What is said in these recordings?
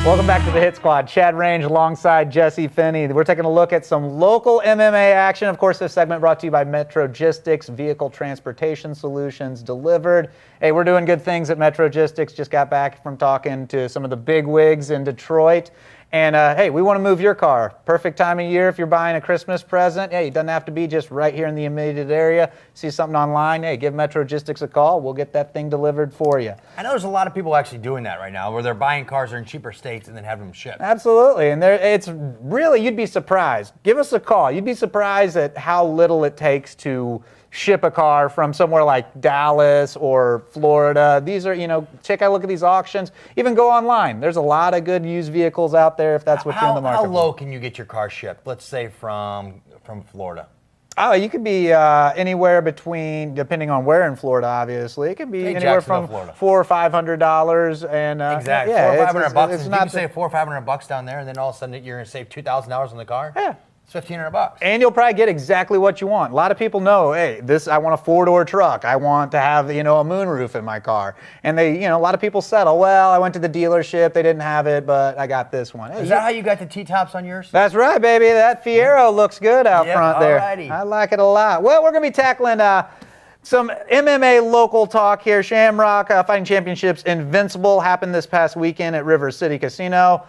Welcome back to the Hit Squad. Chad Range alongside Jesse Finney. We're taking a look at some local MMA action. Of course, this segment brought to you by Metrogistics, vehicle transportation solutions delivered. Hey, we're doing good things at Metrogistics. Just got back from talking to some of the big wigs in Detroit. And hey, we want to move your car. Perfect time of year if you're buying a Christmas present. Hey, it doesn't have to be just right here in the immediate area. See something online, hey, give Metrogistics a call. We'll get that thing delivered for you. I know there's a lot of people actually doing that right now, where they're buying cars that are in cheaper states and then having them shipped. Absolutely, and it's really, you'd be surprised. Give us a call. You'd be surprised at how little it takes to ship a car from somewhere like Dallas or Florida. These are, take a look at these auctions. Even go online. There's a lot of good used vehicles out there if that's what you're in the market How for. low can you get your car shipped? Let's say from Florida. Oh, you could be anywhere between, depending on where in Florida, obviously. It could be anywhere from $400 or $500, and exactly, yeah, $400 or $500. It's you not can save $400 or $500 down there, and then all of a sudden you're going to save $2,000 on the car. Yeah. It's $1,500. And you'll probably get exactly what you want. A lot of people know, hey, I want a four-door truck. I want to have, a moonroof in my car. And they, a lot of people settle, well, I went to the dealership, they didn't have it, but I got this one. Hey, Is that how you got the T-tops on yours? That's right, baby. That Fiero looks good out front there. Alrighty. I like it a lot. Well, we're going to be tackling some MMA local talk here. Shamrock Fighting Championships Invincible happened this past weekend at River City Casino.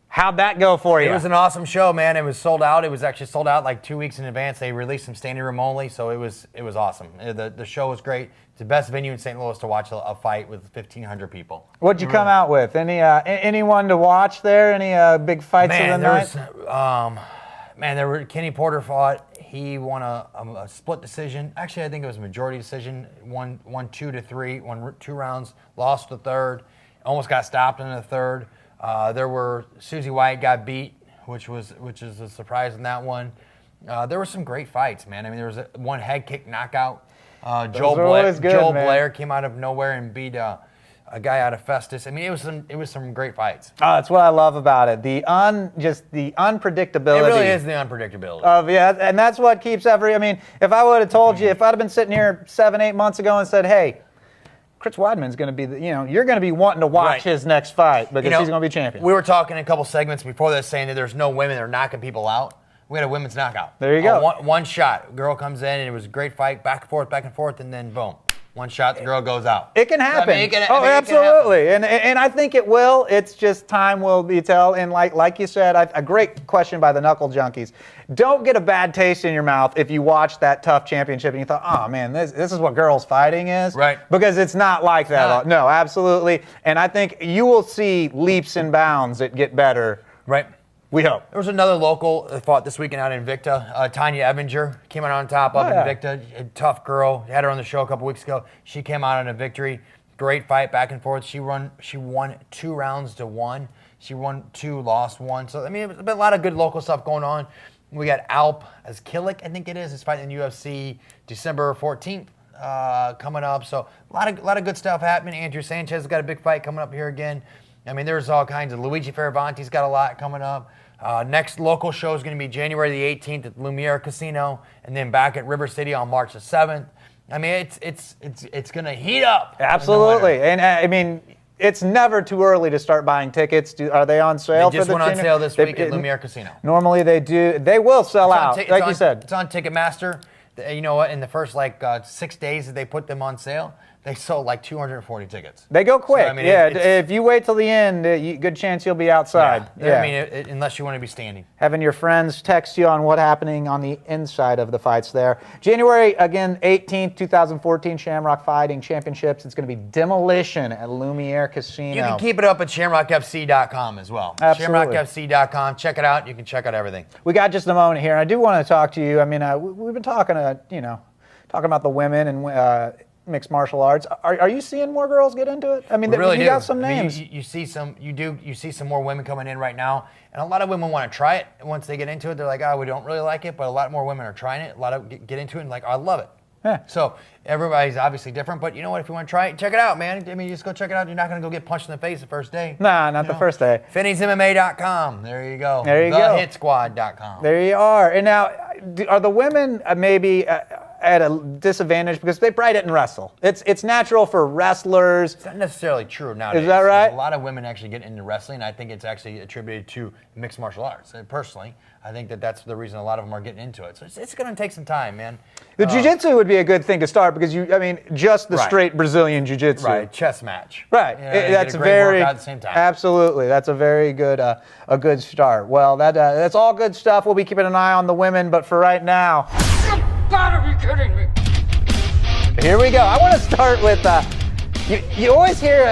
How'd that go for you? It was an awesome show, man. It was sold out. It was actually sold out like 2 weeks in advance. They released some standing room only, so it was awesome. The show was great. It's the best venue in St. Louis to watch a fight with 1,500 people. What'd you come out with? Anyone to watch there? Any big fights of the night? There were Kenny Porter fought. He won a split decision. Actually, I think it was a majority decision. Won 2-3, won 2 rounds, lost the third, almost got stopped in the third. There were Susie White got beat, which is a surprise in that one. There were some great fights, man. I mean, there was one head kick knockout. Joel Blair came out of nowhere and beat a guy out of Festus. I mean, it was some great fights. That's what I love about it. The unpredictability. It really is the unpredictability. And that's what keeps if I would have told you, if I'd have been sitting here 7-8 months ago and said, hey, Chris Weidman's going to be, you're going to be wanting to watch his next fight because he's going to be champion. We were talking a couple segments before this saying that there's no women that are knocking people out. We had a women's knockout. There you go. One shot. Girl comes in, and it was a great fight, back and forth, and then boom. One shot, the girl goes out. It can happen. Absolutely. And I think it will. It's just time will be tell. And like you said, a great question by the Knuckle Junkies. Don't get a bad taste in your mouth if you watch that tough championship and you thought, oh man, this is what girls fighting is. Right. Because it's not like that. No, absolutely. And I think you will see leaps and bounds that get better. Right. We hope. There was another local that fought this weekend out in Invicta. Tanya Evinger came out on top of Invicta. A tough girl. Had her on the show a couple weeks ago. She came out on a victory. Great fight, back and forth. She won 2 rounds to 1. She won 2, lost 1. So, there's been a lot of good local stuff going on. We got Alp Azkilik, I think it is. He's fighting in UFC December 14th coming up. So, a lot of good stuff happening. Andrew Sanchez has got a big fight coming up here again. There's all kinds of. Luigi Faravanti's got a lot coming up. Next local show is going to be January the 18th at Lumiere Casino, and then back at River City on March the 7th. It's going to heat up. Absolutely, and it's never too early to start buying tickets. Are they on sale? They just went on sale this week at Lumiere Casino. Normally they do. They will sell out, like you said. It's on Ticketmaster. You know what? In the first 6 days that they put them on sale, they sold 240 tickets. They go quick. So, if you wait till the end, good chance you'll be outside. Unless you want to be standing. Having your friends text you on what's happening on the inside of the fights there. January, again, 18th, 2014, Shamrock Fighting Championships. It's going to be demolition at Lumiere Casino. You can keep it up at shamrockfc.com as well. Absolutely. Shamrockfc.com. Check it out. You can check out everything. We got just a moment here. I do want to talk to you. We've been talking, talking about the women and mixed martial arts. Are you seeing more girls get into it? We really you do. got some names. You see some more women coming in right now, and a lot of women want to try it. Once they get into it, they're like, we don't really like it, but a lot more women are trying it. A lot of get into it and I love it. Yeah. So everybody's obviously different, but you know what? If you want to try it, check it out, man. Just go check it out. You're not going to go get punched in the face the first day. Nah, not the first day. Finney'sMMA.com. There you go. There you go. TheHitSquad.com. There you are. And now, are the women maybe at a disadvantage because they probably didn't wrestle. It's natural for wrestlers. It's not necessarily true nowadays. Is that right? A lot of women actually get into wrestling. I think it's actually attributed to mixed martial arts. And personally, I think that's the reason a lot of them are getting into it. So it's going to take some time, man. The jiu-jitsu would be a good thing to start because just the Right. straight Brazilian jiu-jitsu. Right, chess match. Right. You know, That's get a great very workout at the same time. Absolutely. That's a very good a good start. Well, that's all good stuff. We'll be keeping an eye on the women, but for right now, You gotta be kidding me. here we go. I want to start with you always hear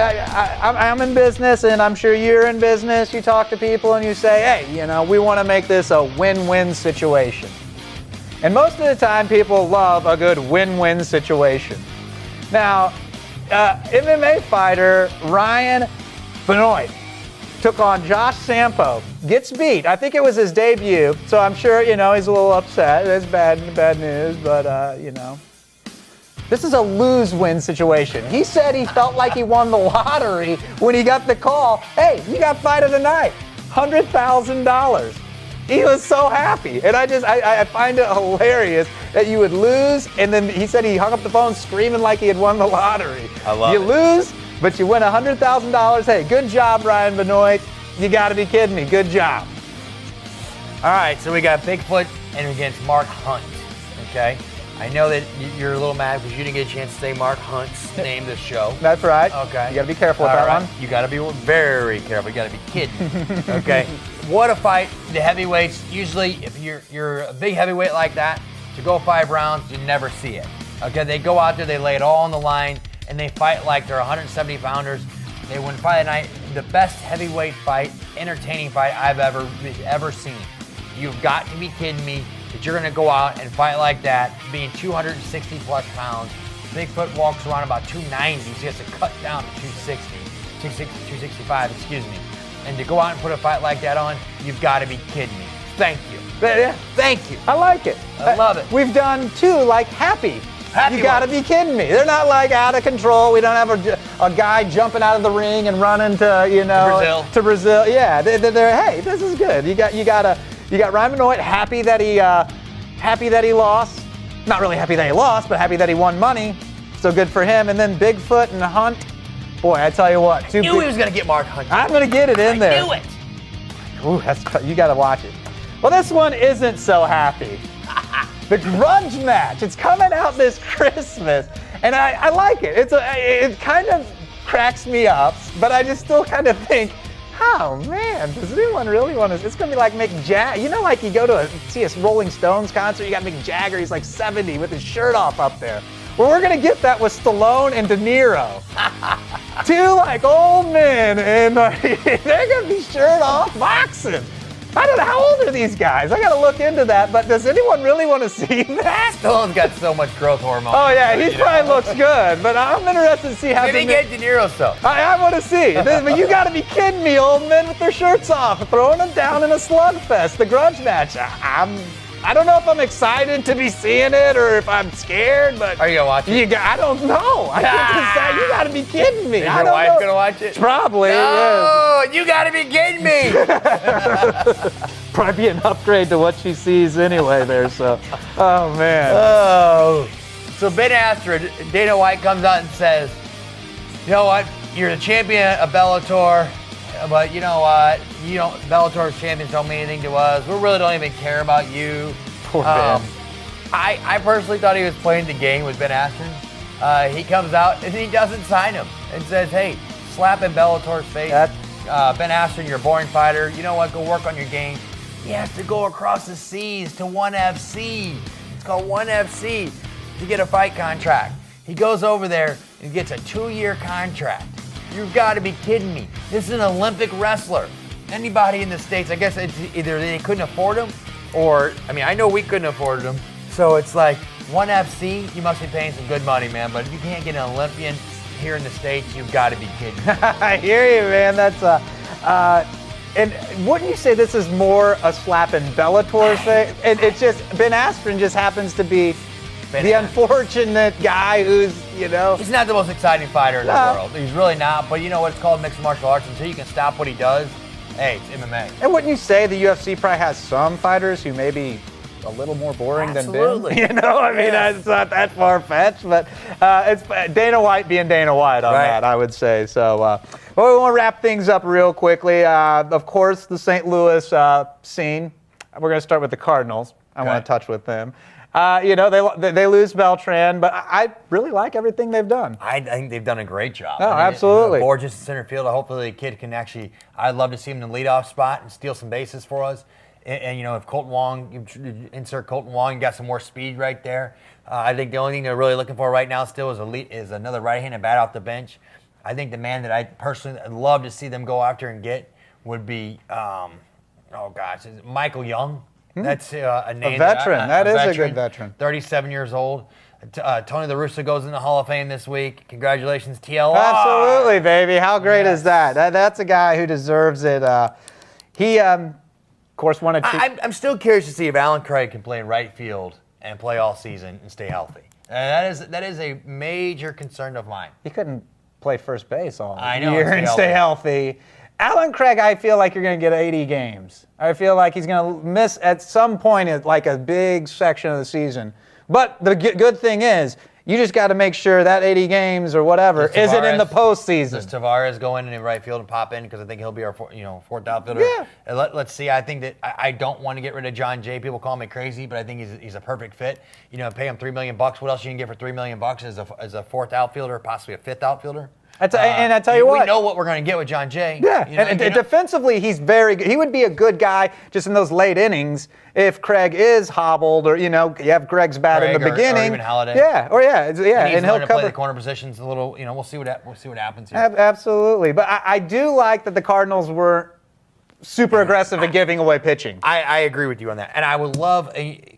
I'm in business, and I'm sure you're in business. You talk to people and you say, hey, we want to make this a win-win situation. And most of the time, people love a good win-win situation. Now, MMA fighter Ryan Benoit took on Josh Sampo, gets beat. I think it was his debut, so I'm sure, he's a little upset. It's bad news, but, this is a lose-win situation. He said he felt like he won the lottery when he got the call, hey, you got fight of the night, $100,000. He was so happy. And I find it hilarious that you would lose, and then he said he hung up the phone screaming like he had won the lottery. I love you it. lose, but you win $100,000. Hey, good job, Ryan Benoit. You gotta be kidding me. Good job. All right, so we got Bigfoot and against Mark Hunt, okay? I know that you're a little mad because you didn't get a chance to say Mark Hunt's name this show. That's right. Okay. You gotta be careful with All that right. one. You gotta be very careful. You gotta be kidding. Okay. What a fight. The heavyweights, usually if you're a big heavyweight like that, to go 5 rounds, you never see it. Okay, they go out there, they lay it all on the line, and they fight like they're 170 pounders. They win fight of the night. The best heavyweight fight, entertaining fight I've ever seen. You've got to be kidding me that you're gonna go out and fight like that, being 260 plus pounds. Bigfoot walks around about 290, so he has to cut down to 265, excuse me. And to go out and put a fight like that on, you've got to be kidding me. Thank you. Yeah. Thank you. I like it. I love it. We've done 2 like happy. Happy You gotta ones. be kidding me. They're not like out of control. We don't have a guy jumping out of the ring and running to Brazil. Brazil. Yeah, they're hey, this is good. You got Ryan Benoit happy that he lost. Not really happy that he lost, but happy that he won money. So good for him. And then Bigfoot and Hunt. Boy, I tell you what. Knew he was gonna get Mark Hunt. I'm gonna get it in there. I knew it. Ooh, you got to watch it. Well, this one isn't so happy. The grudge match. It's coming out this Christmas, and I like it. It kind of cracks me up, but I just still kind of think, oh man, does anyone really want to? It's gonna be like Mick Jagger. Like you go to see a Rolling Stones concert, you got Mick Jagger. He's like 70 with his shirt off up there. Well, we're gonna get that with Stallone and De Niro. 2 like old men, and they're gonna be shirt off boxing. I don't know, how old are these guys? I gotta look into that, but does anyone really want to see that? Stallone's got so much growth hormone. Oh yeah, he probably looks good, but I'm interested to see how Maybe get De Niro stuff. I want to see. But you gotta be kidding me, old men with their shirts off, throwing them down in a slugfest, the grudge match. I don't know if I'm excited to be seeing it or if I'm scared, but Are you gonna watch it? I don't know. I can't decide. You gotta be kidding me. Is I your don't wife know. gonna watch it? Probably. Yeah. No, you gotta be kidding me. Probably be an upgrade to what she sees anyway there, so. Oh, man. Oh. So Ben Askren, Dana White comes out and says, you know what, you're the champion of Bellator, but you know what, Bellator's champions don't mean anything to us. We really don't even care about you. Poor Ben. I personally thought he was playing the game with Ben Askren. He comes out and he doesn't sign him and says, hey, slap in Bellator's face. Ben Askren, you're a boring fighter. You know what, go work on your game. He has to go across the seas to 1FC. It's called 1FC to get a fight contract. He goes over there and gets a 2-year contract. You've got to be kidding me. This is an Olympic wrestler. Anybody in the States, I guess it's either they couldn't afford him or, I know we couldn't afford him. So it's like 1FC, you must be paying some good money, man. But if you can't get an Olympian here in the States, you've got to be kidding me. I hear you, man. That's and wouldn't you say this is more a slap in Bellator's face? And it's just Ben Askren just happens to be the unfortunate guy who's, He's not the most exciting fighter in the world. He's really not. But you know what? It's called mixed martial arts. Until you can stop what he does, hey, it's MMA. And wouldn't you say the UFC probably has some fighters who maybe a little more boring Absolutely. than Ben. I mean, it's not that far-fetched, but it's Dana White being Dana White on that, I would say. So, well, we want to wrap things up real quickly. Of course, the St. Louis scene. We're going to start with the Cardinals. I want to touch with them. They lose Beltran, but I really like everything they've done. I think they've done a great job. Oh, absolutely. Borges in center field. Hopefully the kid can actually, I'd love to see him in the leadoff spot and steal some bases for us. And if Colton Wong, you insert Colton Wong, you got some more speed right there. I think the only thing they're really looking for right now still is another right-handed bat off the bench. I think the man that I personally love to see them go after and get would be, Michael Young. That's a name. A veteran. That is a good veteran. 37 years old. Tony La Russa goes in the Hall of Fame this week. Congratulations, TLR. Absolutely, baby. How great is that? That's a guy who deserves it. He, of course, wanted to. I'm still curious to see if Alan Craig can play in right field and play all season and stay healthy. That is a major concern of mine. He couldn't play first base all year and stay healthy. Alan Craig, I feel like you're going to get 80 games. I feel like he's going to miss at some point at like a big section of the season. But the good thing is, you just got to make sure that 80 games or whatever isn't in the postseason. Does Tavares go in right field and pop in? Because I think he'll be our fourth outfielder. Yeah. And let's see. I think that I don't want to get rid of John Jay. People call me crazy, but I think he's a perfect fit. Pay him $3 million. What else you can get for $3 million as a fourth outfielder, possibly a fifth outfielder? And I tell you what, we know what we're going to get with John Jay. Yeah, and defensively, he's very good. He would be a good guy just in those late innings if Craig is hobbled, or you have Craig's bat in the beginning. Or even Halladay. And he'll play the corner positions a little. We'll see what happens here. Absolutely, but I do like that the Cardinals were super aggressive at giving away pitching. I agree with you on that, and I would love.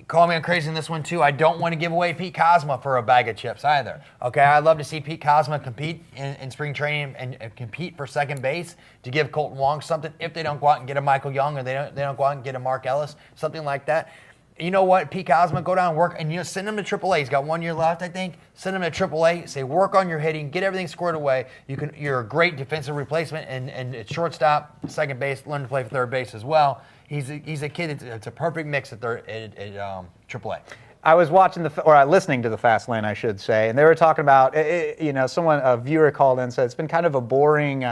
Call me on crazy in this one too. I don't want to give away Pete Kozma for a bag of chips either. Okay, I'd love to see Pete Kozma compete in spring training and compete for second base to give Colton Wong something. If they don't go out and get a Michael Young, or they don't go out and get a Mark Ellis, something like that. You know what, Pete Kozma, go down and work, and send him to AAA. He's got 1 year left, I think. Send him to AAA. Say, work on your hitting, get everything squared away. You're a great defensive replacement, and at shortstop, second base, learn to play for third base as well. He's a kid. It's a perfect mix at AAA. I was listening to the Fast Lane, I should say, and they were talking about, a viewer called in and said it's been kind of a boring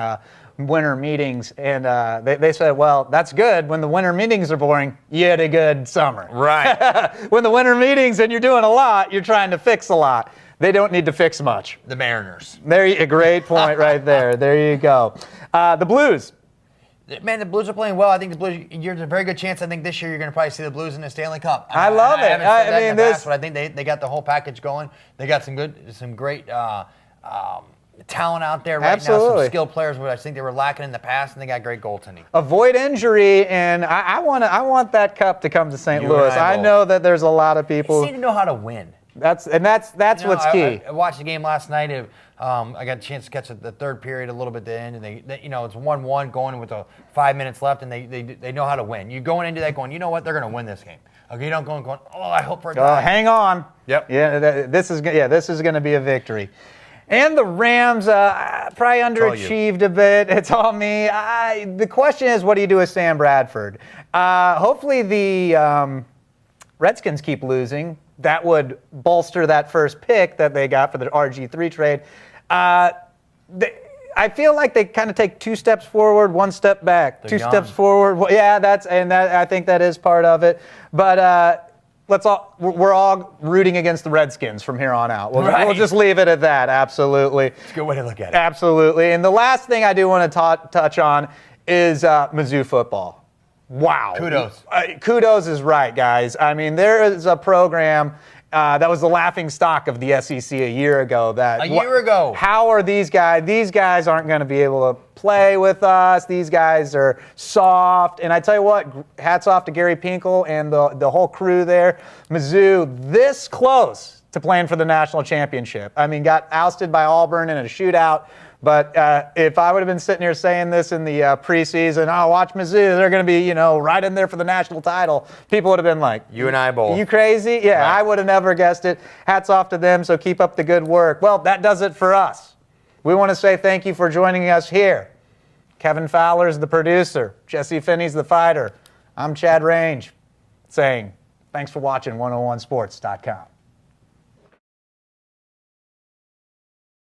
winter meetings, and they said, well, that's good. When the winter meetings are boring, you had a good summer. Right. When the winter meetings and you're doing a lot, you're trying to fix a lot. They don't need to fix much. The Mariners. A great point right there. There you go. The Blues. Man, the Blues are playing well. I think the Blues. There's a very good chance. I think this year you're going to probably see the Blues in the Stanley Cup. I love it. Haven't said that in the past, but I think they got the whole package going. They got some great talent out there right now. Some skilled players, which I think they were lacking in the past, and they got great goaltending. Avoid injury, and I want that cup to come to St. Louis. I know that there's a lot of people. They seem to know how to win. That's what's key. I watched the game last night. I got a chance to catch the third period a little bit at the end, and they it's 1-1 going with 5 minutes left, and they know how to win. You're going into that going, you know what, they're going to win this game. Okay, you don't go going, I hope for a tie. Hang on. Yep. Yeah, this is going to be a victory. And the Rams probably underachieved a bit. It's all me. The question is, what do you do with Sam Bradford? Hopefully the Redskins keep losing. That would bolster that first pick that they got for the RG3 trade. I feel like they kind of take 2 steps forward, 1 step back. They're 2 steps forward. Yeah, I think that is part of it. But we're all rooting against the Redskins from here on out. We'll just leave it at that. Absolutely. It's a good way to look at it. Absolutely. And the last thing I do want to touch on is Mizzou football. Wow. Kudos. Kudos is right, guys. I mean, there is a program that was the laughing stock of the SEC a year ago. How are these guys? These guys aren't going to be able to play with us. These guys are soft. And I tell you what, hats off to Gary Pinkel and the whole crew there. Mizzou, this close to playing for the national championship. I mean, got ousted by Auburn in a shootout. But if I would have been sitting here saying this in the preseason, watch Mizzou, they're going to be, right in there for the national title, people would have been like, you and I both. You crazy? Yeah, right. I would have never guessed it. Hats off to them, so keep up the good work. Well, that does it for us. We want to say thank you for joining us here. Kevin Fowler's the producer. Jesse Finney's the fighter. I'm Chad Range saying Thanks for watching 101sports.com.